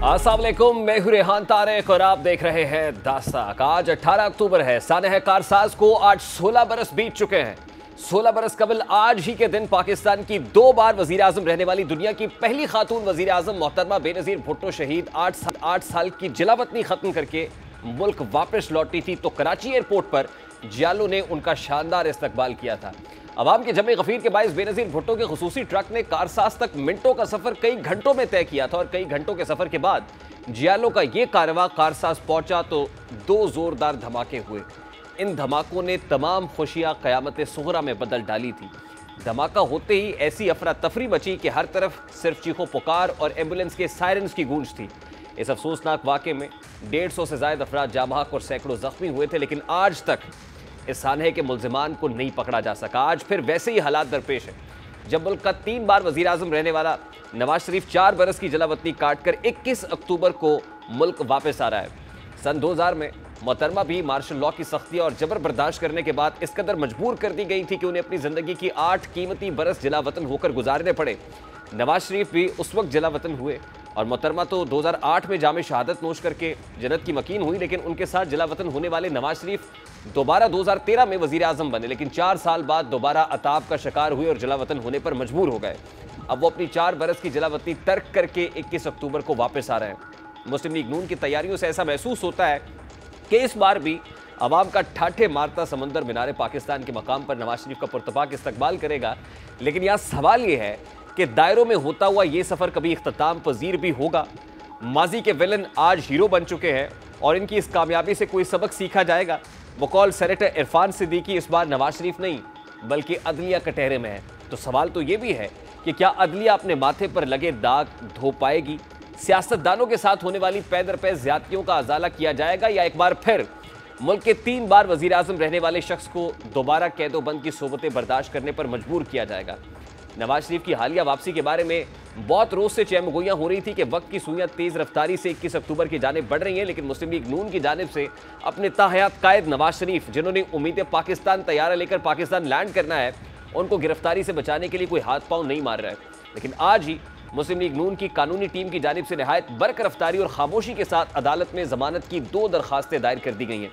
अस्सलाम वालेकुम, मैं हूं रेहान तारिक और आप देख रहे हैं दास्ताक। आज 18 अक्टूबर है। सानह कारसाज को आज 16 बरस बीत चुके हैं। 16 बरस कबल आज ही के दिन पाकिस्तान की 2 बार वजीर आजम रहने वाली दुनिया की पहली खातून वजीर आजम मोहतरमा बेनजीर भुट्टो शहीद 8 साल की जिलावतनी खत्म करके मुल्क वापस लौटी थी, तो कराची एयरपोर्ट पर जियालों ने उनका शानदार इस्तकबाल किया था। अवाम के जमे गफीर के बायस बेनजीर भुट्टो के खुसूसी ट्रक ने कारसाज तक मिनटों का सफर कई घंटों में तय किया था और कई घंटों के सफर के बाद जियालों का यह कारवां कारसाज पहुंचा तो 2 जोरदार धमाके हुए। इन धमाकों ने तमाम खुशियां क़यामत सुगरा में बदल डाली थी। धमाका होते ही ऐसी अफरा तफरी मची कि हर तरफ सिर्फ चीखों पुकार और एम्बुलेंस के सायरन्स की गूंज थी। इस अफसोसनाक वाक़े में 150 से ज़ायद अफराद जाँ बहक और सैकड़ों जख्मी हुए थे, लेकिन आज तक इस सानहे के मुल्जिमान को नहीं पकड़ा जा सका। आज फिर वैसे ही हालात दरपेश है जब मुल्क का 3 बार वज़ीर आज़म रहने वाला नवाज शरीफ 4 बरस की जलावतनी काट कर 21 अक्टूबर को मुल्क वापस आ रहा है। सन 2000 में मोहतरमा भी मार्शल लॉ की सख्तियाँ और जबर बर्दाश्त करने के बाद इस कदर मजबूर कर दी गई थी कि उन्हें अपनी ज़िंदगी की 8 कीमती बरस जलावतन होकर गुजारने पड़े। नवाज शरीफ भी उस वक्त जलावतन हुए और मोहतरमा तो 2008 में जामे शहादत नोश करके जन्नत की मकीन हुई, लेकिन उनके साथ जलावतन होने वाले नवाज शरीफ दोबारा 2013 में वजीर आजम बने, लेकिन 4 साल बाद दोबारा अताब का शिकार हुए और जलावतन होने पर मजबूर हो गए। अब वो अपनी 4 बरस की जलावतनी तर्क करके 21 अक्टूबर को वापस आ रहे हैं। मुस्लिम लीग नून की तैयारियों से ऐसा महसूस होता है कि इस बार भी अवाम का ठाठे मारता समंदर मीनार पाकिस्तान के मकाम पर नवाज शरीफ का पुरतपाक इस्तकबाल करेगा। लेकिन यहाँ सवाल ये है कि दायरों में होता हुआ ये सफ़र कभी इख्तिताम पजीर भी होगा। माजी के विलन आज हीरो बन चुके हैं और इनकी इस कामयाबी से कोई सबक सीखा जाएगा। बकौल सेनेटर इरफान सिद्दीकी इस बार नवाज शरीफ नहीं बल्कि अदलिया कटहरे में है। तो सवाल तो ये भी है कि क्या अदलिया अपने माथे पर लगे दाग धो पाएगी? सियासतदानों के साथ होने वाली पै दर पै ज्यादतियों का अजाला किया जाएगा या एक बार फिर मुल्क के 3 बार वजीर आजम रहने वाले शख्स को दोबारा कैदोबंद की सोबतें बर्दाश्त करने पर मजबूर किया जाएगा? नवाज शरीफ की हालिया वापसी के बारे में बहुत रोज से चहमगोइयां हो रही थी कि वक्त की सुइयां तेज रफ्तारी से 21 अक्टूबर की जानिब बढ़ रही हैं, लेकिन मुस्लिम लीग नून की जानिब से अपने ताहयात कायद नवाज शरीफ, जिन्होंने उम्मीदें पाकिस्तान तैयारा लेकर पाकिस्तान लैंड करना है, उनको गिरफ्तारी से बचाने के लिए कोई हाथ पांव नहीं मार रहा है। लेकिन आज ही मुस्लिम लीग नून की कानूनी टीम की जानिब से नहायत बर्क रफ्तारी और खामोशी के साथ अदालत में जमानत की 2 दरखास्तें दायर कर दी गई हैं।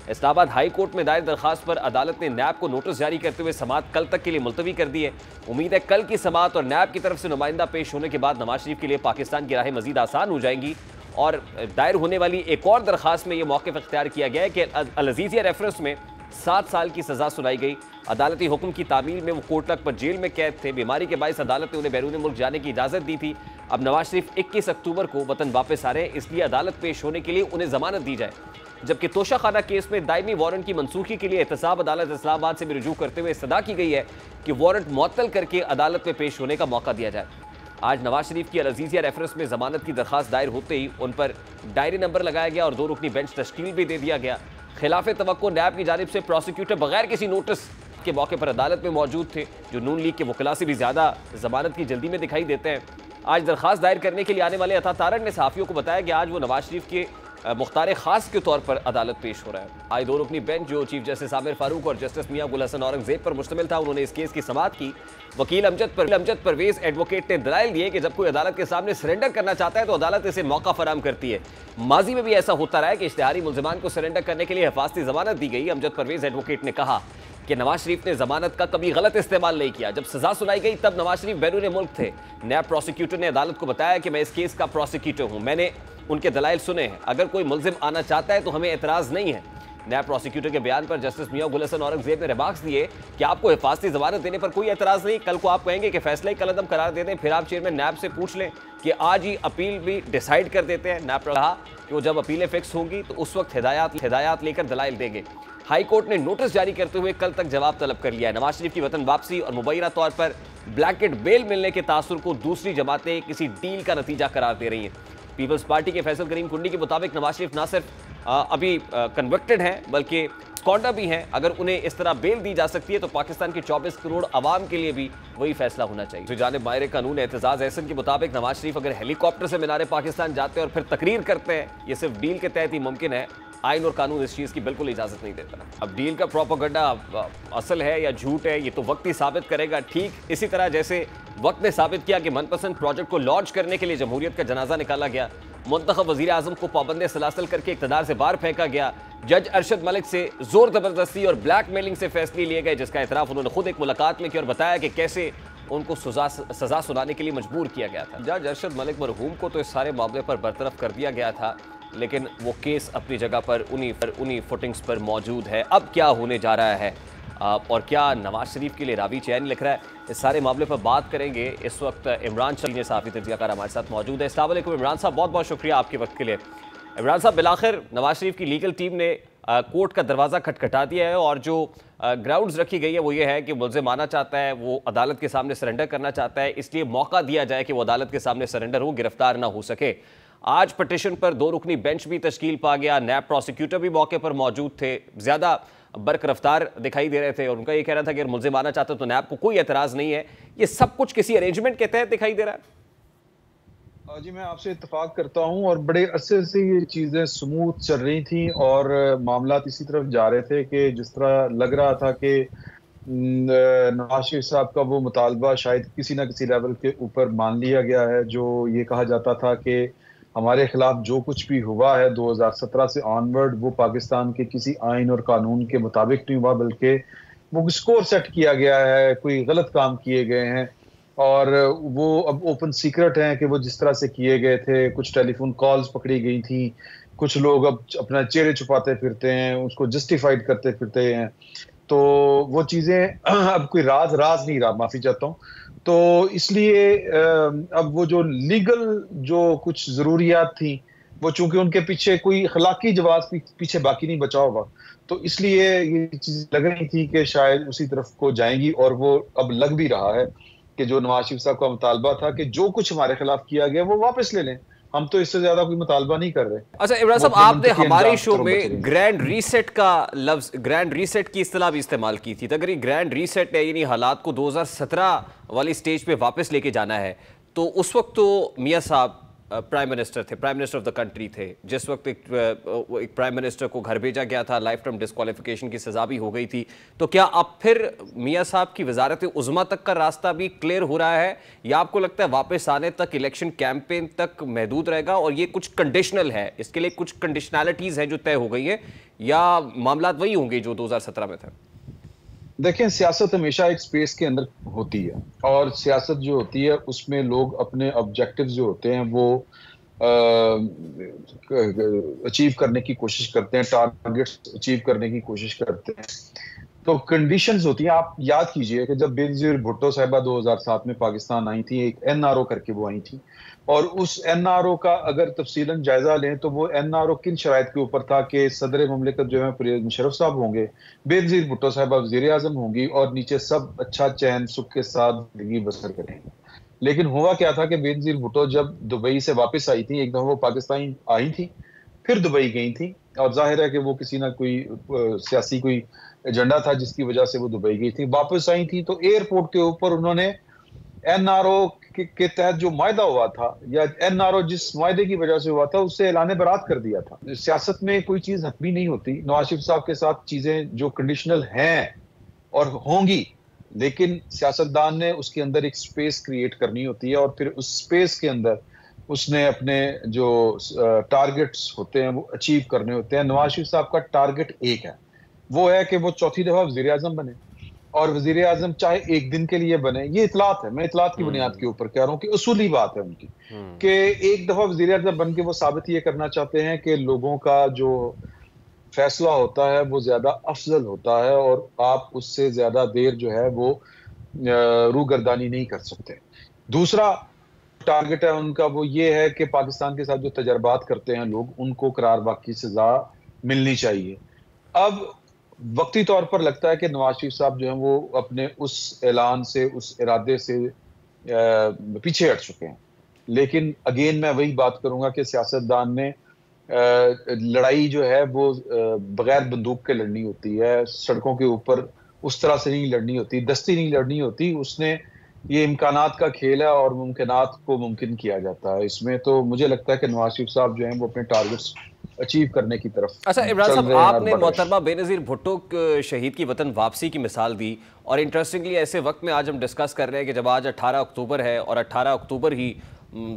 इस्लामाबाद हाई कोर्ट में दायर दरखास्त पर अदालत ने नैब को नोटिस जारी करते हुए समाअत कल तक के लिए मुलतवी कर दी है। उम्मीद है कल की समाअत और नैब की तरफ से नुमाइंदा पेश होने के बाद नवाज शरीफ के लिए पाकिस्तान की राहें मजीद आसान हो जाएंगी। और दायर होने वाली एक और दरखास्त में यह मौक़िफ़ इख्तियार किया गया है कि अल-अज़ीज़िया रेफरेंस में 7 साल की सज़ा सुनाई गई। अदालती हुक्म की तामील में वो कोटलक पर जेल में कैद थे। बीमारी के बायस अदालत ने उन्हें बैरून मुल्क जाने की इजाज़त दी थी। अब नवाज शरीफ 21 अक्टूबर को वतन वापस आ रहे हैं, इसलिए अदालत पेश होने के लिए उन्हें जमानत दी जाए। जबकि तोशाखाना केस में दायमी वारंट की मनसूखी के लिए एहतसाब अदालत इस्लामाबाद से भी रुजू करते हुए सदा की गई है कि वारंट मुअत्तल करके अदालत में पेश होने का मौका दिया जाए। आज नवाज शरीफ की अल-अज़ीज़िया रेफरेंस में जमानत की दरखास्त दायर होते ही उन पर डायरी नंबर लगाया गया और 2 रुकनी बेंच तश्कील भी दे दिया गया। खिलाफ तवक्को नैब की जानिब से प्रोसिक्यूटर बगैर किसी नोटिस के मौके पर अदालत में मौजूद थे, जो नून लीग के वकला से भी ज़्यादा जमानत की जल्दी में दिखाई देते हैं। आज दरखास्त दायर करने के लिए आने वाले अता तारड़ ने सहाफ़ियों को बताया कि आज वो नवाज शरीफ के मुख्तार ख़ास के तौर पर अदालत पेश हो रहा है। आज 2 रुकनी बेंच जो चीफ जस्टिस आमिर फारूक और जस्टिस मियां गुल हसन औरंगजेब पर मुश्तमिल था, उन्होंने इस केस की समाअत की। वकील अमजद परवेज एडवोकेट ने दलाइल दिए कि जब कोई अदालत के सामने सरेंडर करना चाहता है तो अदालत इसे मौका फराम करती है। माजी में भी ऐसा होता रहा है कि इश्तिहारी मुल्जिमान को सरेंडर करने के लिए हिफाजती जमानत दी गई। अमजद परवेज एडवोकेट ने कहा कि नवाज शरीफ ने जमानत का कभी गलत इस्तेमाल नहीं किया। जब सजा सुनाई गई तब नवाज शरीफ बैरून मुल्क थे। नैब प्रोसिक्यूटर ने अदालत को बताया कि मैं इस केस का प्रोसिक्यूटर हूं, मैंने उनके दलाइल सुने हैं, अगर कोई मुल्जिम आना चाहता है तो हमें एतराज़ नहीं है। नैब प्रोसिक्यूटर के बयान पर जस्टिस मियां गुल हसन औरंगजेब ने रिमार्क्स दिए कि आपको हिफाजती जमानत देने पर कोई एतराज़ नहीं, कल को आप कहेंगे कि फैसला ही कलअदम करार दे दें, फिर आप चेयरमैन नैब से पूछ लें कि आज ही अपील भी डिसाइड कर देते हैं। नैब ने कहा कि वो जब अपीलें फिक्स होंगी तो उस वक्त हिदायत लेकर दलाइल देंगे। हाई कोर्ट ने नोटिस जारी करते हुए कल तक जवाब तलब कर लिया है। नवाज शरीफ की वतन वापसी और मुबैना तौर पर ब्लैंकेट बेल मिलने के तासुर को दूसरी जमातें किसी डील का नतीजा करार दे रही हैं। पीपल्स पार्टी के फैसल करीम कुंडी के मुताबिक नवाज शरीफ ना सिर्फ अभी कन्विक्टेड हैं बल्कि स्कॉन्डर भी हैं। अगर उन्हें इस तरह बेल दी जा सकती है तो पाकिस्तान के 24 करोड़ आवाम के लिए भी वही फैसला होना चाहिए। तो जानिब माहिर कानून एतजाज एहसन के मुताबिक नवाज शरीफ अगर हेलीकॉप्टर से मीनार पाकिस्तान जाते हैं और फिर तकरीर करते हैं, ये सिर्फ डील के तहत ही मुमकिन है। आइन और कानून इस चीज़ की बिल्कुल इजाज़त नहीं देता। अब डील का प्रोपेगेंडा असल है या झूठ है, ये तो वक्त ही साबित करेगा। ठीक इसी तरह जैसे वक्त ने साबित किया कि मनपसंद प्रोजेक्ट को लॉन्च करने के लिए जमहूरियत का जनाजा निकाला गया, मुंतखब वज़ीर आज़म को पाबंद सलासल करके इक़्तिदार से बाहर फेंका गया, जज अरशद मलिक से जोर ज़बरदस्ती और ब्लैकमेलिंग से फैसले लिए गए, जिसका एतराफ़ उन्होंने खुद एक मुलाकात में किया और बताया कि कैसे उनको सजा सुनाने के लिए मजबूर किया गया था। जज अरशद मलिक मरहूम को तो इस सारे मामले पर बरतरफ कर दिया गया था, लेकिन वो केस अपनी जगह पर उन्हीं फुटिंग्स पर मौजूद है। अब क्या होने जा रहा है और क्या नवाज शरीफ के लिए रावी चैन लिख रहा है, इस सारे मामले पर बात करेंगे। इस वक्त इमरान शाह साफ़ी तजज़ियाकार हमारे साथ मौजूद है। अस्सलाम वालेकुम इमरान साहब, बहुत बहुत शुक्रिया आपके वक्त के लिए। इमरान साहब, बिलाखिर नवाज शरीफ की लीगल टीम ने कोर्ट का दरवाज़ा खटखटा दिया है और जो ग्राउंड्स रखी गई है वो ये है कि मुलज़िम आना चाहता है, वो अदालत के सामने सरेंडर करना चाहता है, इसलिए मौका दिया जाए कि वो अदालत के सामने सरेंडर हो, गिरफ्तार ना हो सके। आज पटिशन पर 2 रुकनी बेंच भी तश्कील पा गया, नैब प्रोसिक्यूटर भी मौके पर मौजूद थे, ज़्यादा बर्क रफ्तार दिखाई दे रहे थे और उनका ये कहना था कि अगर मुलज़िम आना चाहते तो नैब को कोई एतराज़ नहीं है। ये सब कुछ किसी अरेंजमेंट के तहत दिखाई दे रहा है? जी, मैं आपसे इत्तेफाक करता हूं और बड़े अरसे से ये चीज़ें स्मूथ चल रही थी और मामलात इसी तरफ जा रहे थे कि जिस तरह लग रहा था कि नवाज शरीफ साहब का वो मुतालबा शायद किसी ना किसी लेवल के ऊपर मान लिया गया है। जो ये कहा जाता था कि हमारे खिलाफ जो कुछ भी हुआ है 2017 से ऑनवर्ड वो पाकिस्तान के किसी आइन और कानून के मुताबिक नहीं हुआ, बल्कि वो स्कोर सेट किया गया है, कोई गलत काम किए गए हैं और वो अब ओपन सीक्रेट हैं कि वो जिस तरह से किए गए थे। कुछ टेलीफोन कॉल्स पकड़ी गई थी, कुछ लोग अब अपना चेहरे छुपाते फिरते हैं, उसको जस्टिफाइड करते फिरते हैं। तो वो चीज़ें अब कोई राज नहीं रहा, माफ़ी चाहता हूँ। तो इसलिए अब वो जो लीगल जो कुछ ज़रूरियात थी वो चूंकि उनके पीछे कोई अखलाकी जवाब पीछे बाकी नहीं बचा होगा, तो इसलिए ये चीज़ लग रही थी कि शायद उसी तरफ को जाएंगी और वो अब लग भी रहा है कि जो नवाज शरीफ साहब का मुतालबा था कि जो कुछ हमारे खिलाफ किया गया वो वापस ले लें, हम तो इससे ज्यादा कोई मुतालबा नहीं कर रहे। अच्छा इमरान साहब, आपने हमारे शो में ग्रैंड रीसेट का लफ्ज, ग्रैंड रीसेट की इस्तेलाह भी इस्तेमाल की थी। तो अगर ये ग्रैंड रीसेट है यानी हालात को 2017 वाली स्टेज पे वापस लेके जाना है, तो उस वक्त तो मियां साहब प्राइम मिनिस्टर थे, prime minister of the country थे। जिस वक्त एक प्राइम मिनिस्टर को घर भेजा गया था, लाइफ टाइम डिस्क्वालिफिकेशन की सजा भी हो गई थी। तो क्या अब फिर मियां साहब की वजारत उज़्मा तक का रास्ता भी क्लियर हो रहा है, या आपको लगता है वापस आने तक, इलेक्शन कैंपेन तक महदूद रहेगा और ये कुछ कंडीशनल है, इसके लिए कुछ कंडीशनैलिटीज़ हैं जो तय हो गई है, या मामला वही होंगे जो 2017 में थे? देखें, सियासत हमेशा एक स्पेस के अंदर होती है और सियासत जो होती है उसमें लोग अपने ऑब्जेक्टिव्स जो होते हैं वो अचीव करने की कोशिश करते हैं, टारगेट्स अचीव करने की कोशिश करते हैं। तो कंडीशंस होती हैं। आप याद कीजिए कि जब बेनज़ीर भुट्टो साहिबा 2007 में पाकिस्तान आई थी, एक एनआरओ करके वो आई थी, और उस एनआरओ का अगर तफसीलन जायजा लें तो वो एनआरओ किन शराइत के ऊपर था कि सदर मुमलिकत जो है परवेज़ मुशर्रफ साहब होंगे, बेनज़ीर भुट्टो साहिबा वज़ीर आज़म होंगी और नीचे सब अच्छा चैन सुख के साथ जिंदगी बसर करेंगे। लेकिन हुआ क्या था कि बेनज़ीर भुट्टो जब दुबई से वापस आई थी, एक दफा वो पाकिस्तान आई थी, फिर दुबई गई थी, और जाहिर है कि वो किसी ना कोई सियासी कोई एजेंडा था जिसकी वजह से वो दुबई गई थी। वापस आई थी तो एयरपोर्ट के ऊपर उन्होंने एनआरओ के तहत जो मायदा हुआ था, या एनआरओ जिस मायदे की वजह से हुआ था, उससे ऐलान बरात कर दिया था। सियासत में कोई चीज हतमी नहीं होती। नवाज शरीफ साहब के साथ चीजें जो कंडीशनल हैं और होंगी, लेकिन सियासतदान ने उसके अंदर एक स्पेस क्रिएट करनी होती है और फिर उस स्पेस के अंदर उसने अपने जो टारगेट्स होते हैं वो अचीव करने होते हैं। नवाज शरीफ साहब का टारगेट एक है, वो है कि वो चौथी दफा वजीर आजम बने, और वजीर आजम चाहे एक दिन के लिए बने। ये इतलात है, मैं इतलात की बुनियाद के ऊपर कह रहा हूँ कि उसूली बात है उनकी, कि एक दफा वजीर आजम बन के वो साबित ये करना चाहते हैं कि लोगों का जो फैसला होता है वो ज्यादा अफजल होता है और आप उससे ज्यादा देर जो है वो रूगर्दानी नहीं कर सकते। दूसरा टारगेट है उनका वो ये है कि पाकिस्तान के साथ जो तजर्बात करते हैं लोग, उनको करार वाक़ई सजा मिलनी चाहिए। अब वक्ती तौर पर लगता है कि नवाज शरीफ साहब जो हैं वो अपने उस ऐलान से, उस इरादे से पीछे हट चुके हैं। लेकिन अगेन मैं वही बात करूंगा कि सियासतदान ने लड़ाई जो है वो बगैर बंदूक के लड़नी होती है, सड़कों के ऊपर उस तरह से नहीं लड़नी होती, दस्ती नहीं लड़नी होती। उसने ये इम्कानात का खेल है और मुमकिनात को मुमकिन किया जाता है इसमें। तो मुझे लगता है कि नवाज शरीफ साहब जो हैं वो अपने टारगेट्स अचीव करने की तरफ अच्छा इमरान चल साहब, रहे हैं और आपने बढ़ रहे हैं। मोहतरमा बेनज़ीर भुट्टो शहीद की वतन वापसी की मिसाल दी, और इंटरेस्टिंगली ऐसे वक्त में आज हम डिस्कस कर रहे हैं कि जब आज 18 अक्टूबर है और 18 अक्टूबर ही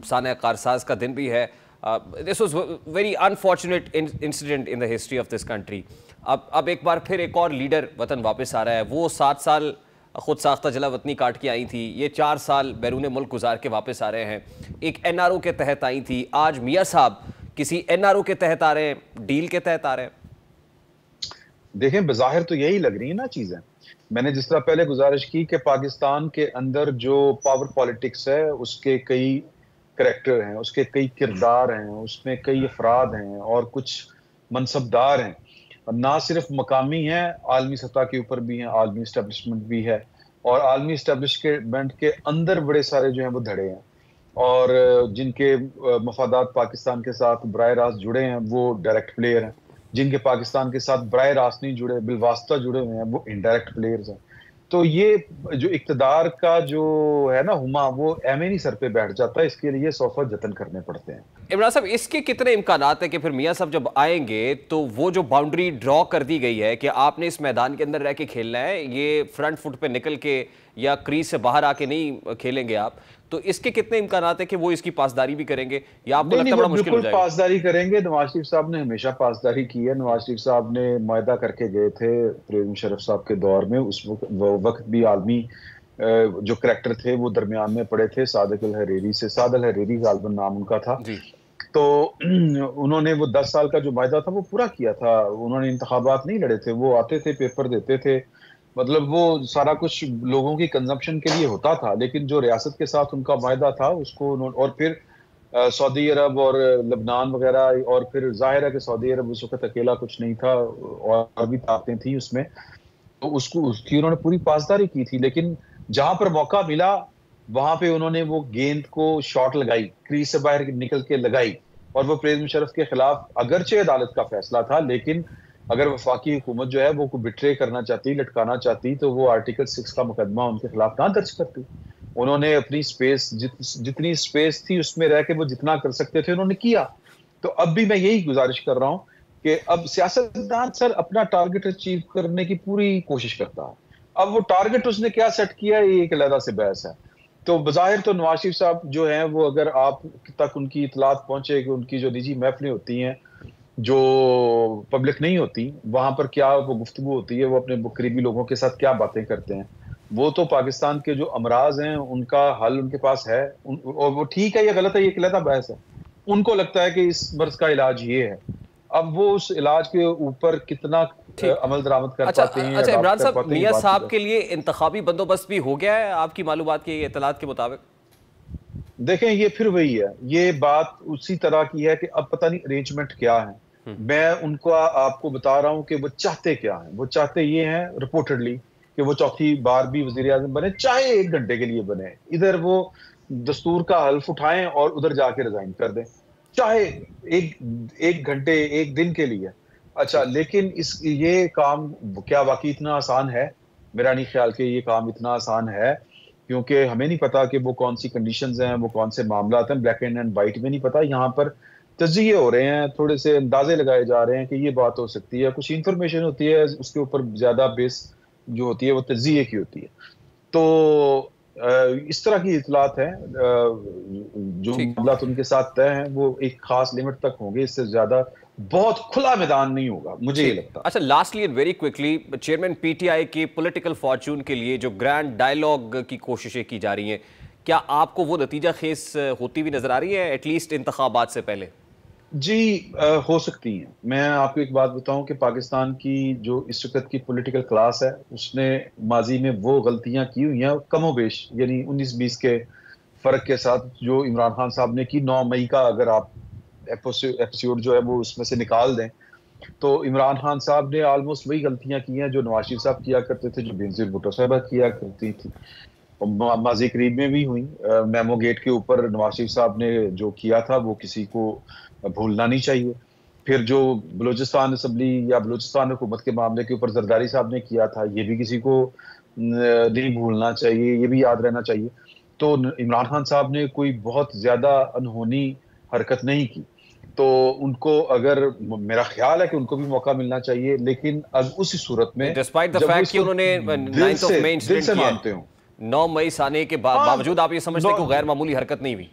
साने कारसाज का दिन भी है। This was very unfortunate incident in the history of this country. अब एक बार फिर एक और लीडर वतन वापस आ रहा है। वो 7 साल खुद साख्ता जला वतनी काट के आई थी, ये 4 साल बैरून मुल्क गुजार के वापस आ रहे हैं। एक एनआरओ के तहत आई थी, आज मियाँ साहब किसी एनआरओ के तहत आ रहे हैं, डील के तहत आ रहे हैं। देखें, बज़ाहिर तो यही लग रही है ना चीजें। मैंने जिस तरह पहले गुजारिश की कि पाकिस्तान के अंदर जो पावर पॉलिटिक्स है उसके कई करैक्टर हैं, उसके कई किरदार हैं, उसमें कई अफराद हैं और कुछ मनसबदार हैं, और ना सिर्फ मकामी हैं, आलमी सतह के ऊपर भी हैं, आलमी इस्टेब्लिशमेंट भी है, और आलमी इस्टेब्लिशमेंट के अंदर बड़े सारे जो हैं वो धड़े हैं, और जिनके मफादात पाकिस्तान के साथ बराह रास्त जुड़े हैं वो डायरेक्ट प्लेयर हैं, जिनके पाकिस्तान के साथ बराह रास्त नहीं जुड़े, बिलवास्ता जुड़े हुए हैं, वो इनडायरेक्ट प्लेयर्स हैं। तो ये जो इक्तदार का जो है ना हुमा, वो एम नहीं सर पे बैठ जाता है, इसके लिए 100 जतन करने पड़ते हैं। इमरान साहब, इसके कितने इम्कानात है कि फिर मियाँ साहब जब आएंगे तो वो जो बाउंड्री ड्रॉ कर दी गई है कि आपने इस मैदान के अंदर रह के खेलना है, ये फ्रंट फुट पे निकल के या क्रीज से बाहर आके नहीं खेलेंगे आप, तो इसके कितने इम्कानात है कि वो इसकी पासदारी भी करेंगे, या आपको लगता है बड़ा मुश्किल हो जाएगा? पासदारी करेंगे। नवाज शरीफ साहब ने हमेशा पासदारी की है। नवाज शरीफ साहब ने मुआहदा करके गए थे परवेज मुशर्रफ साहब के दौर में, उस वक्त भी आलमी जो करैक्टर थे वो दरमियान में पड़े थे सादिक अल हरीरी से। साद अल हरीरी गालिबन नाम उनका था जी। तो उन्होंने वो 10 साल का जो वायदा था वो पूरा किया था। उन्होंने इंतखाबात नहीं लड़े थे, वो आते थे, पेपर देते थे, मतलब वो सारा कुछ लोगों की कंजम्पशन के लिए होता था, लेकिन जो रियासत के साथ उनका वायदा था उसको और फिर सऊदी अरब और लबनान वगैरह, और फिर जाहिर है कि सऊदी अरब उस वक्त अकेला कुछ नहीं था और भी ताकतें थी उसमें, तो उसकी उन्होंने पूरी पासदारी की थी। लेकिन जहां पर मौका मिला वहां पे उन्होंने वो गेंद को शॉट लगाई, क्रीज से बाहर निकल के लगाई, और वो परवेज मुशर्रफ के खिलाफ अगरचे अदालत का फैसला था, लेकिन अगर वफाकी हुकूमत जो है वो को बिट्रे करना चाहती, लटकाना चाहती, तो वो आर्टिकल 6 का मुकदमा उनके खिलाफ ना दर्ज करती। उन्होंने अपनी स्पेस जितनी स्पेस थी उसमें रह के वो जितना कर सकते थे उन्होंने किया। तो अब भी मैं यही गुजारिश कर रहा हूं कि अब सियासतदान सर अपना टारगेट अचीव करने की पूरी कोशिश करता है। अब वो टारगेट उसने क्या सेट किया है ये एक अलग से बहस है। तो बज़ाहिर तो नवाज शरीफ साहब जो हैं वो, अगर आप तक उनकी इतलात पहुंचे कि उनकी जो निजी महफिलें होती हैं जो पब्लिक नहीं होती, वहां पर क्या वो गुफ्तगू होती है, वो अपने करीबी लोगों के साथ क्या बातें करते हैं, वो तो पाकिस्तान के जो अमराज हैं उनका हल उनके पास है। और वो ठीक है या गलत है ये एक अलग बहस है। उनको लगता है कि इस मर्ज का इलाज ये है, अब वो उस इलाज के ऊपर कितना अमल दरामद कर पाते हैं। अच्छा इमरान साहब, मियाँ साहब के लिए इंतखाबी बंदोबस्त भी हो गया है आपकी मालूमात की इतलात के मुताबिक? देखें, ये फिर वही है, ये बात उसी तरह की है कि अब पता नहीं अरेंजमेंट क्या है। मैं उनको आपको बता रहा हूं कि वो चाहते क्या हैं। वो चाहते ये हैं रिपोर्टेडली कि वो चौथी बार भी वजीर आजम बने, चाहे 1 घंटे के लिए बने, इधर वो दस्तूर का हल्फ उठाएं और उधर जाके रिजाइन कर दें, चाहे एक घंटे 1 दिन के लिए। अच्छा, लेकिन ये काम क्या वाकई इतना आसान है? मेरा नहीं ख्याल कि ये काम इतना आसान है, क्योंकि हमें नहीं पता कि वो कौन सी कंडीशंस हैं, वो कौन से मामला हैं, ब्लैक एंड वाइट में नहीं पता। यहाँ पर तज्जिए हो रहे हैं, थोड़े से अंदाजे लगाए जा रहे हैं कि ये बात हो सकती है, कुछ इंफॉर्मेशन होती है, उसके ऊपर ज्यादा बेस जो होती है वो तज्जिए की होती है। तो इस तरह की इतलात है, जो मामला उनके साथ तय हैं वो एक खास लिमिट तक होंगे, इससे ज्यादा बहुत खुला मैदान नहीं होगा, मुझे ये लगता है। अच्छा, lastly and very quickly, chairman PTI की पॉलिटिकल फॉर्चून के लिए जो ग्रैंड डायलॉग की कोशिशें की जा रही हैं, क्या आपको वो नतीजा खेस होती हुई नजर आ रही है एटलीस्ट इंतखाबात से पहले? जी, हो सकती हैं। मैं आपको एक बात बताऊं कि पाकिस्तान की जो इस वक्त की पॉलिटिकल क्लास है उसने माजी में वो गलतियां की हुई हैं कमोबेश, यानी 19-20 के फर्क के साथ, जो इमरान खान साहब ने की 9 मई का अगर आप एपिसोड जो है वो उसमें से निकाल दें, तो इमरान खान साहब ने ऑलमोस्ट वही गलतियां की हैं जो नवाज शरीफ साहब किया करते थे, जो बेनजीर भुट्टो साहबा किया करती थी, माजी करीब में भी हुई। मेमो गेट के ऊपर नवाज शरीफ साहब ने जो किया था वो किसी को भूलना नहीं चाहिए। फिर जो बलूचिस्तान असम्बली या बलूचिस्तान हुकूमत के मामले के ऊपर जरदारी साहब ने किया था, ये भी किसी को नहीं भूलना चाहिए, ये भी याद रहना चाहिए। तो इमरान खान साहब ने कोई बहुत ज्यादा अनहोनी हरकत नहीं की, तो उनको, अगर मेरा ख्याल है कि उनको भी मौका मिलना चाहिए, लेकिन अब उसी सूरत में डिस्पाइट द जब वो फैक्ट कि इसको उन्होंने दिल 9 से मई दिल इंसिडेंट से किया मानते है, हो। 9 मई आने के हाँ, बावजूद आप ये समझते हैं कि वो गैर मामूली हरकत नहीं हुई?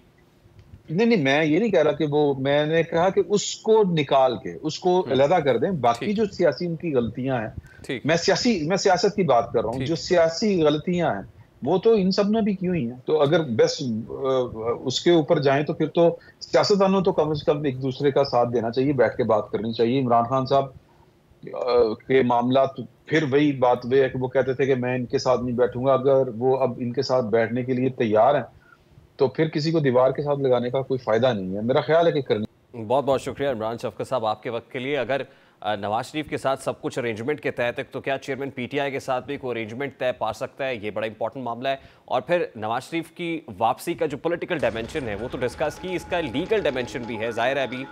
नहीं नहीं, मैं ये नहीं कह रहा कि वो, मैंने कहा कि उसको निकाल के उसको अलहदा कर दें, बाकी ठीक जो सियासी उनकी गलतियां हैं, ठीक मैं सियासत की बात कर रहा हूँ, जो ठीक। सियासी गलतियां हैं वो तो इन सब ने भी की हुई हैं। तो अगर बस उसके ऊपर जाएं तो फिर तो सियासतदानों तो कम से कम एक दूसरे का साथ देना चाहिए, बैठ के बात करनी चाहिए। इमरान खान साहब के मामला तो फिर वही बात वे है कि वो कहते थे कि मैं इनके साथ नहीं बैठूंगा। अगर वो अब इनके साथ बैठने के लिए तैयार हैं तो फिर किसी को दीवार के साथ लगाने का कोई फायदा नहीं है, मेरा ख्याल है कि करनी। बहुत बहुत शुक्रिया इमरान शफकत साहब आपके वक्त के लिए। अगर नवाज शरीफ के साथ सब कुछ अरेंजमेंट के तहत है तो क्या चेयरमैन पीटीआई के साथ भी कोई अरेंजमेंट तय पा सकता है? ये बड़ा इंपॉर्टेंट मामला है। और फिर नवाज शरीफ की वापसी का जो पॉलिटिकल डायमेंशन है वो तो डिस्कस की, इसका लीगल डायमेंशन भी है। जाहिर है अभी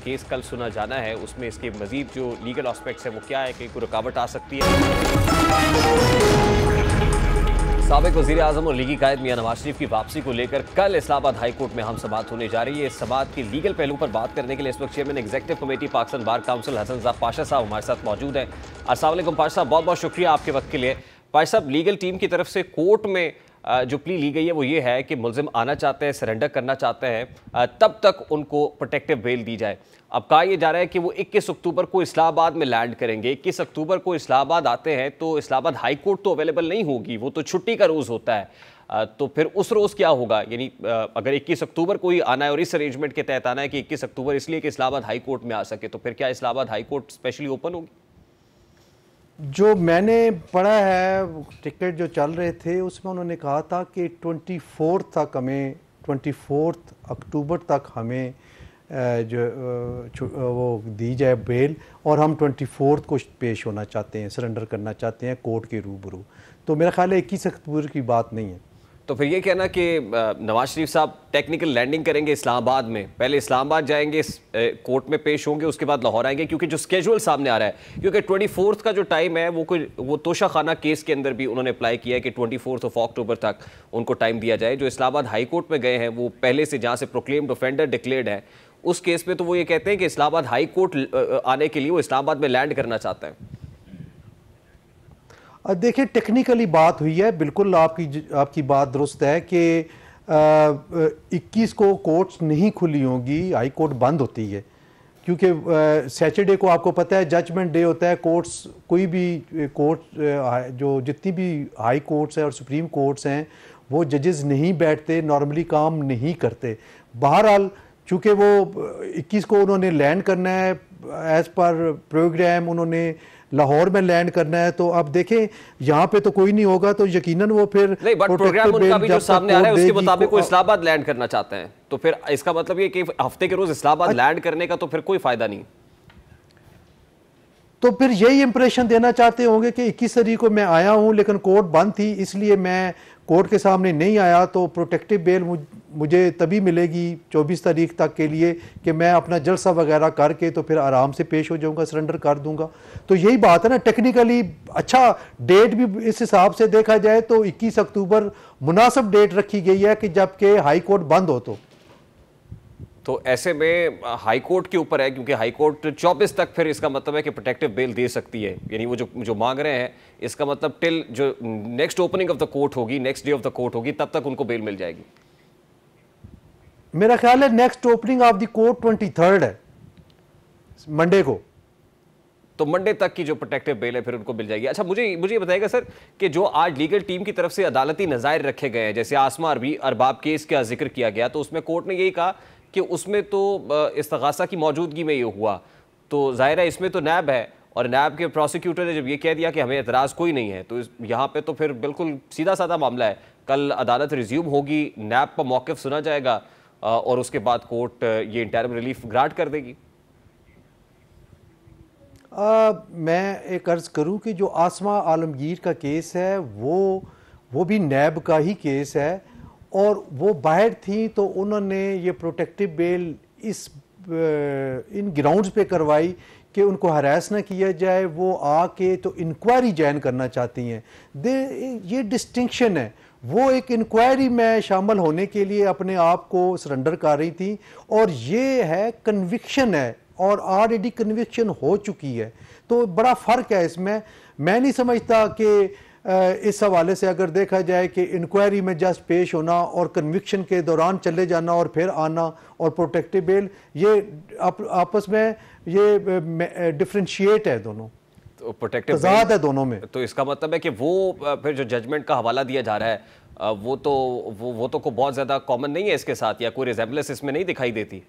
केस कल सुना जाना है, उसमें इसके मजीद जो लीगल एस्पेक्ट्स है वो क्या है, कि कोई रुकावट आ सकती है। साबिक वज़ीर आज़म और लीगी कायद मियां नवाज शरीफ की वापसी को लेकर कल इस्लामाबाद हाई कोर्ट में हम समाअत होने जा रही है। इस समाअत के लीगल पहलू पर बात करने के लिए इस वक्त chairman executive committee Pakistan bar council Hasan ज़ा पाशा साहब हमारे साथ मौजूद हैं। अस्सलाम वालेकुम पाशा साहब, बहुत बहुत शुक्रिया आपके वक्त के लिए। पाशा साहब, लीगल टीम की तरफ से कोर्ट में जो प्ली ली गई है वो ये है कि मुलजिम आना चाहते हैं, सरेंडर करना चाहते हैं, तब तक उनको प्रोटेक्टिव बेल दी जाए। अब कहा यह जा रहा है कि वो 21 अक्टूबर को इस्लामाबाद में लैंड करेंगे। 21 अक्टूबर को इस्लामाबाद आते हैं तो इस्लामाबाद हाई कोर्ट तो अवेलेबल नहीं होगी, वो तो छुट्टी का रोज़ होता है। तो फिर उस रोज़ क्या होगा? यानी अगर 21 अक्टूबर को ही आना है और इस अरेंजमेंट के तहत आना है कि 21 अक्टूबर इसलिए कि इस्लामाबाद हाई कोर्ट में आ सके, तो फिर क्या Islamabad high court specially open होगी? जो मैंने पढ़ा है, टिकट जो चल रहे थे उसमें उन्होंने कहा था कि 24 अक्टूबर तक हमें वो दी जाए बेल, और हम 24 को पेश होना चाहते हैं, सरेंडर करना चाहते हैं कोर्ट के रूबरू। तो मेरा ख्याल है 21 अक्टूबर की बात नहीं है। तो फिर ये कहना कि नवाज शरीफ साहब टेक्निकल लैंडिंग करेंगे इस्लामाबाद में, पहले इस्लामाबाद जाएंगे, कोर्ट में पेश होंगे, उसके बाद लाहौर आएंगे, क्योंकि जो स्केजुअल सामने आ रहा है, क्योंकि 24 का जो टाइम है वो तोशाखाना केस के अंदर भी उन्होंने अप्लाई किया है कि 24 अक्टूबर तक उनको टाइम दिया जाए। जो इस्लामाबाद हाई कोर्ट में गए हैं वो पहले से जहाँ से प्रोक्लेम्ड ऑफेंडर डिक्लेयर्ड है, उस केस में तो वो ये कहते हैं कि इस्लामाबाद हाई कोर्ट आने के लिए वो इस्लामाबाद में लैंड करना चाहता है। देखिए, टेक्निकली बात हुई है, बिल्कुल आपकी बात दुरुस्त है कि 21 को कोर्ट्स नहीं खुली होंगी, हाई कोर्ट बंद होती है, क्योंकि सैटरडे को आपको पता है जजमेंट डे होता है। कोर्ट्स, कोई भी कोर्ट, जो जितनी भी हाई कोर्ट्स हैं और सुप्रीम कोर्ट्स हैं, वो जजेस नहीं बैठते, नॉर्मली काम नहीं करते। बहरहाल चूँकि वो 21 को उन्होंने लैंड करना है, एज़ पर प्रोग्राम उन्होंने लाहौर में लैंड करना है, तो अब देखें यहाँ पे तो कोई नहीं होगा, तो यकीनन वो फिर नहीं, बट प्रोग्राम उनका भी जो सामने आ रहा है उसके मुताबिक वो इस्लामाबाद लैंड करना चाहते हैं, तो फिर इसका मतलब ये कि हफ्ते के रोज इस्लामाबाद लैंड करने का तो फिर कोई फायदा नहीं। तो फिर यही इंप्रेशन देना चाहते होंगे कि 21 तारीख को मैं आया हूँ लेकिन कोर्ट बंद थी, इसलिए मैं कोर्ट के सामने नहीं आया, तो प्रोटेक्टिव बेल मुझे तभी मिलेगी 24 तारीख तक के लिए कि मैं अपना जलसा वगैरह करके तो फिर आराम से पेश हो जाऊंगा, सरेंडर कर दूंगा। तो यही बात है ना, टेक्निकली अच्छा डेट भी इस हिसाब से देखा जाए तो 21 अक्टूबर मुनासिब डेट रखी गई है कि जबकि हाई कोर्ट बंद हो। तो ऐसे में हाई कोर्ट के ऊपर है, क्योंकि हाई कोर्ट 24 तक फिर इसका मतलब है कि प्रोटेक्टिव बेल दे सकती है, यानी वो जो मांग रहे हैं, इसका मतलब टिल जो next opening of the court होगी, next day of the court होगी, तब तक उनको बेल मिल जाएगी। मेरा ख्याल है next opening of the court 23 है, मंडे को, तो मंडे तक की जो प्रोटेक्टिव बेल है फिर उनको मिल जाएगी। अच्छा, मुझे ये बताइएगा सर कि जो आज लीगल टीम की तरफ से अदालती नज़ायर रखे गए हैं, जैसे आसमा अरबाब केस का जिक्र किया गया, तो उसमें कोर्ट ने यही कहा कि उसमें तो इस्तगासा की मौजूदगी में ये हुआ, तो ज़ाहिर है इसमें तो नैब है, और नैब के प्रोसिक्यूटर ने जब ये कह दिया कि हमें एतराज़ कोई नहीं है, तो यहाँ पे तो फिर बिल्कुल सीधा साधा मामला है। कल अदालत रिज्यूम होगी, नैब का मौक़िफ़ सुना जाएगा और उसके बाद कोर्ट ये इंटरिम रिलीफ ग्रांट कर देगी। मैं एक अर्ज़ करूं कि जो आसमा आलमगीर का केस है वो भी नैब का ही केस है, और वो बाहर थी, तो उन्होंने ये प्रोटेक्टिव बेल इन ग्राउंड्स पे करवाई कि उनको हरास ना किया जाए, वो आके तो इंक्वायरी ज्वाइन करना चाहती हैं। ये डिस्टिंक्शन है। वो एक इंक्वायरी में शामिल होने के लिए अपने आप को सरेंडर कर रही थी, और ये है कन्विक्शन है, और ऑलरेडी कन्विक्शन हो चुकी है। तो बड़ा फ़र्क है इसमें। मैं नहीं समझता कि इस हवाले से अगर देखा जाए कि इंक्वायरी में जस्ट पेश होना और कन्विक्शन के दौरान चले जाना और फिर आना और प्रोटेक्टिव बेल, ये आपस में ये डिफ्रेंशिएट है दोनों, तो प्रोटेक्टिव तजाद है दोनों में। तो इसका मतलब है कि वो फिर जो जजमेंट का हवाला दिया जा रहा है वो तो को बहुत ज्यादा कॉमन नहीं है इसके साथ, या कोई रिजेम्बलेंस इसमें नहीं दिखाई देती।